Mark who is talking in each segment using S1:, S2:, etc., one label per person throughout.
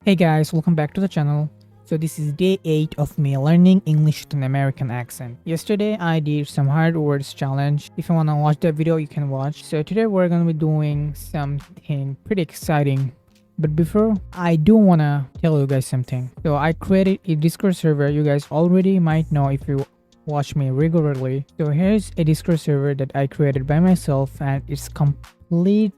S1: Hey guys, welcome back to the channel. So this is day 8 of me learning English with an American accent. Yesterday I did some hard words challenge. If you wanna watch that video, you can watch. So today we're gonna be doing something pretty exciting. But before, I do wanna tell you guys something. So I created a Discord server. You guys already might know if you watch me regularly. So here's a Discord server that I created by myself, and it's completely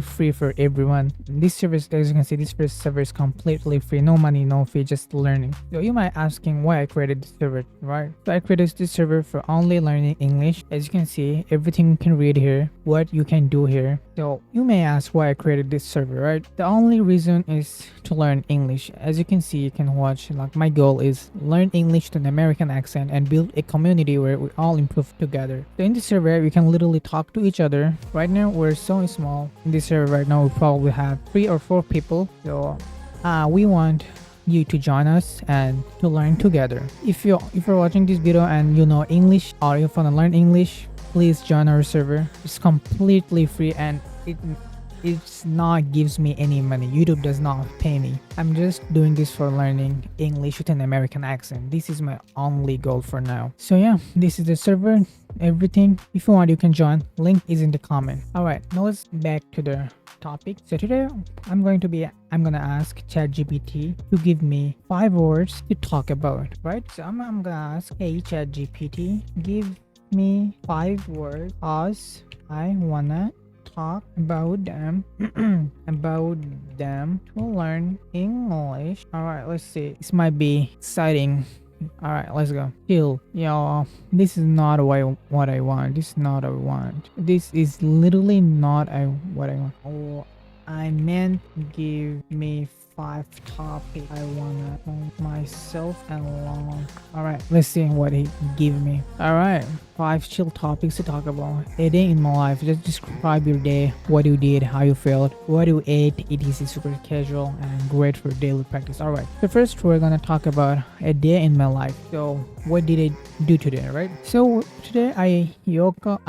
S1: free for everyone. This service, as you can see, this first server is completely free, no money, no fee, just learning. So you might asking why I created this server, right? So I created this server for only learning English. As you can see, everything you can read here, what you can do here. So you may ask why I created this server, right? The only reason is to learn English. As you can see, you can watch, like, my goal is learn English to an American accent and build a community where we all improve together. So in this server, we can literally talk to each other. Right now we're so small. In this server right now we probably have 3 or 4 people. So we want you to join us and to learn together. If you're watching this video and you know English or you want to learn English, please join our server. It's completely free and it's not gives me any money. YouTube does not pay me. I'm just doing this for learning English with an American accent. This is my only goal for now. So yeah, this is the server, everything. If you want, you can join. Link is in the comment. All right, now let's back to the topic. So today I'm gonna ask ChatGPT to give me 5 words to talk about, right? So I'm gonna ask, hey ChatGPT, give me 5 words as I wanna talk about them to learn English. All right, let's see. This might be exciting. All right, let's go. Chill, yo. This is not what I want. This is not what I want. This is literally not what I want. Oh, I meant give me 5 topics I wanna know myself and along. All right, let's see what he give me. All right, 5 chill topics to talk about. A day in my life. Just describe your day, what you did, how you felt, what you ate. It is super casual and great for daily practice. All right, so first we're gonna talk about a day in my life. So what did I do today, right? So today I woke up.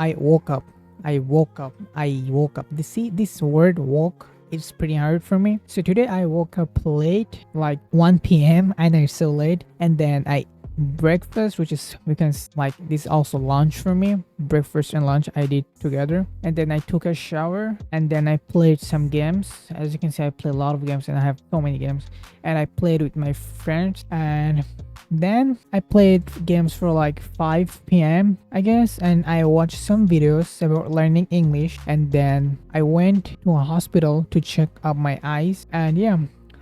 S1: This word woke, it's pretty hard for me. So today I woke up late, like 1 p.m. I know it's so late. And then I breakfast, which is, we can like, this also lunch for me. Breakfast and lunch I did together. And then I took a shower and then I played some games. As you can see, I play a lot of games and I have so many games. And I played with my friends, and then I played games for like 5 p.m. I guess, and I watched some videos about learning English, and then I went to a hospital to check up my eyes. And yeah,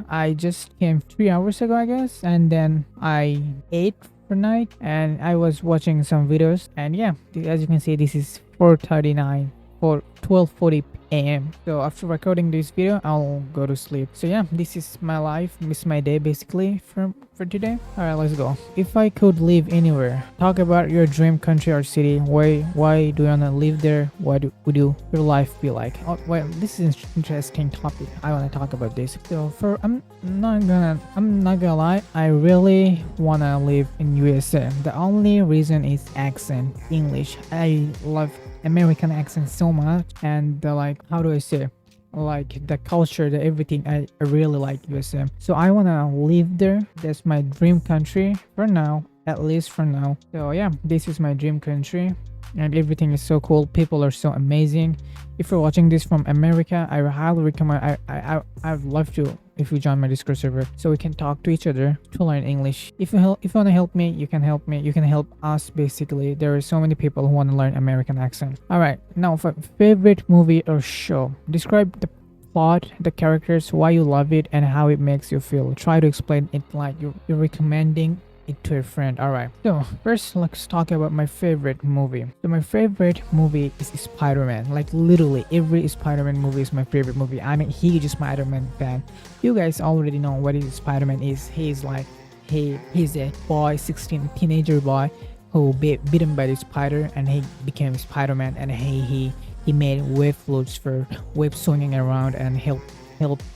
S1: I just came 3 hours ago, I guess, and then I ate for night and I was watching some videos. And yeah, as you can see, this is 4:39 for 12:40 a.m. So after recording this video, I'll go to sleep. So yeah, this is my life, this is my day basically for today. All right, let's go. If I could live anywhere, talk about your dream country or city. Why do you wanna live there? What would your life be like? Oh, well, this is an interesting topic. I wanna talk about this. So I'm not gonna lie, I really wanna live in USA. The only reason is accent, English. I love American accent so much, and the, like, how do I say, like, the culture, the everything. I really like USA, so I want to live there. That's my dream country for now, at least for now. So yeah, this is my dream country, and everything is so cool. People are so amazing. If you're watching this from America, I highly recommend, I'd love to if you join my Discord server so we can talk to each other to learn English. If you want to help me, you can help me. You can help us basically. There are so many people who want to learn American accent. All right, now for favorite movie or show. Describe the plot, the characters, why you love it, and how it makes you feel. Try to explain it like you're recommending it to a friend. All right, so first let's talk about my favorite movie. So my favorite movie is Spider-Man. Like, literally every Spider-Man movie is my favorite movie. I'm a huge Spider-Man fan. You guys already know what is Spider-Man is. He's a boy, 16 teenager boy who bitten by the spider, and he became Spider-Man, and he made web floats for web swinging around and help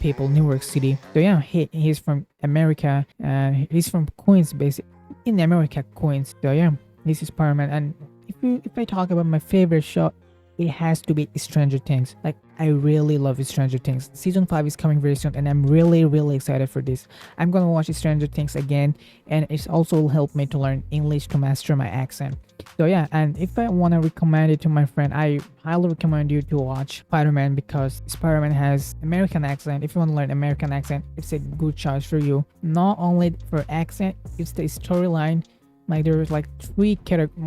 S1: people New York City. So yeah, he's from America, and he's from Queens, basically in America, Queens. So yeah, this is Spider-Man. And if I talk about my favorite show, it has to be Stranger Things. Like, I really love Stranger Things. Season 5 is coming very soon, and I'm really, really excited for this. I'm gonna watch Stranger Things again, and it's also will help me to learn English to master my accent. So yeah, and if I want to recommend it to my friend, I highly recommend you to watch Spider-Man, because Spider-Man has American accent. If you want to learn American accent, it's a good choice for you. Not only for accent, it's the storyline. Like, there's like three character,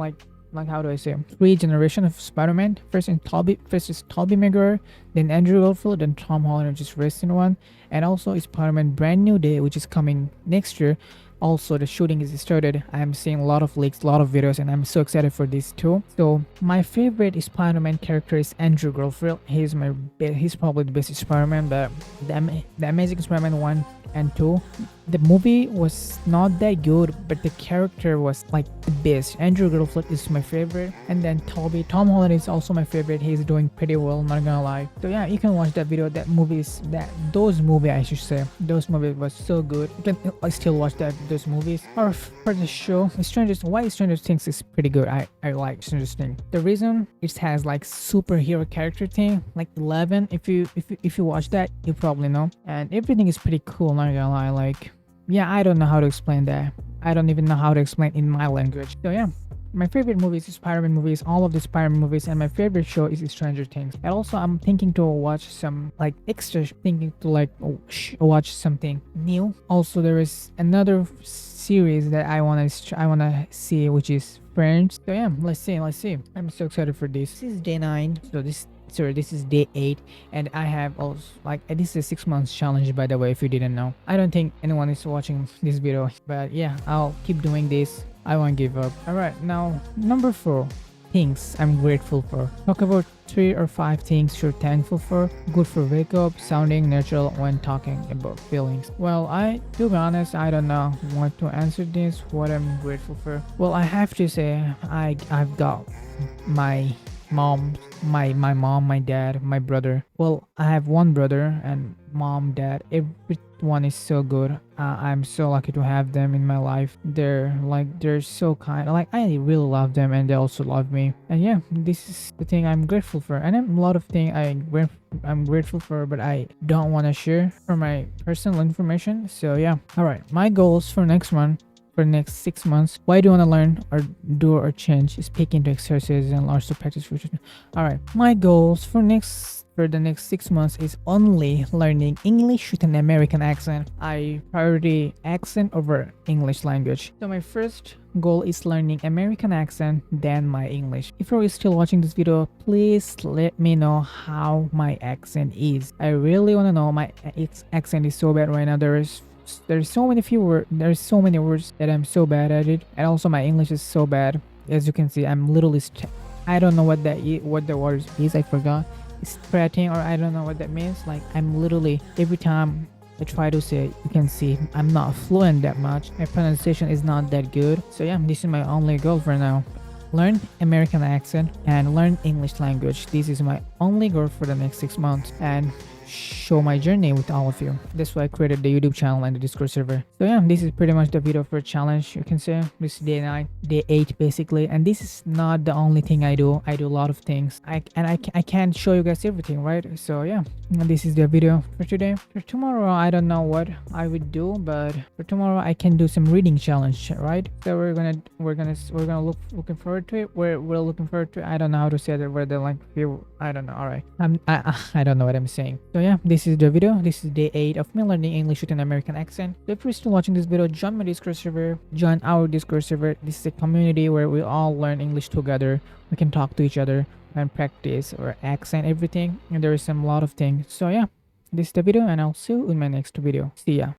S1: like how do I say, three generation of Spider-Man. First is Tobey Maguire, then Andrew Garfield, then Tom Holland, which is recent one, and also Spider-Man Brand New Day, which is coming next year. Also, the shooting is started. I'm seeing a lot of leaks, a lot of videos, and I'm so excited for this too. So my favorite Spider-Man character is Andrew Garfield. He's probably the best Spider-Man, but the Amazing Spider-Man 1 and 2, the movie was not that good, but the character was like the best. Andrew Garfield is my favorite, and then Tom Holland is also my favorite. He's doing pretty well, not gonna lie. So yeah, you can watch that video. Those movies, I should say, those movies was so good. You can still watch those movies. Or for the show, why Stranger Things is pretty good. I like Stranger Things. The reason it has like superhero character thing, like 11. If you watch that, you probably know, and everything is pretty cool. Not gonna lie, like, yeah, I don't know how to explain that. I don't even know how to explain in my language. So yeah, my favorite movies is Spider-Man movies, all of the Spider-Man movies, and my favorite show is Stranger Things. And also, I'm thinking to watch some like extra, thinking to like watch something new. Also, there is another series that I wanna see, which is Friends. So yeah, let's see. I'm so excited for this. This is day 9. So this is day 8, and I have also, like, this is a 6 months challenge, by the way, if you didn't know. I don't think anyone is watching this video, but yeah, I'll keep doing this. I won't give up. All right, now number 4, things I'm grateful for. Talk about 3 or 5 things you're thankful for. Good for wake up, sounding natural when talking about feelings. Well, to be honest, I don't know what to answer this, what I'm grateful for. Well, I have to say, I've got my mom, my dad, my brother. Well, I have one brother, and mom, dad, everyone is so good. I'm so lucky to have them in my life. They're so kind. Like, I really love them, and they also love me. And yeah, this is the thing I'm grateful for. And a lot of things I'm grateful for, but I don't want to share for my personal information. So yeah, all right, my goals for next month, for the next 6 months. Why do you want to learn or do or change? Speaking to exercises and also practice future. All right, my goals for the next 6 months is only learning English with an American accent. I priority accent over English language. So my first goal is learning American accent, then my English. If you're still watching this video, please let me know how my accent is. I really want to know. My accent is so bad right now. There's so many words that I'm so bad at it, and also my English is so bad. As you can see, I'm literally I don't know what the word is. I forgot. It's spreading, or I don't know what that means. Like, I'm literally, every time I try to say it, you can see I'm not fluent that much. My pronunciation is not that good. So yeah, this is my only goal for now. Learn American accent and learn English language. This is my only goal for the next 6 months, and show my journey with all of you. That's why I created the YouTube channel and the Discord server. So yeah, this is pretty much the video for challenge. You can say this is day 9, day 8 basically, and this is not the only thing I do. I do a lot of things. I can't show you guys everything, right? So yeah, this is the video for today. For tomorrow, I don't know what I would do, but for tomorrow I can do some reading challenge, right? So we're gonna looking forward to it. We're looking forward to it. I don't know how to say that. Where the like feel. I don't know. All right. I don't know what I'm saying. So yeah, this is the video. This is day 8 of me learning English with an American accent. So if you're still watching this video, join my Discord server. Join our Discord server. This is a community where we all learn English together. We can talk to each other and practice our accent, everything. And there is some lot of things. So yeah, this is the video, and I'll see you in my next video. See ya.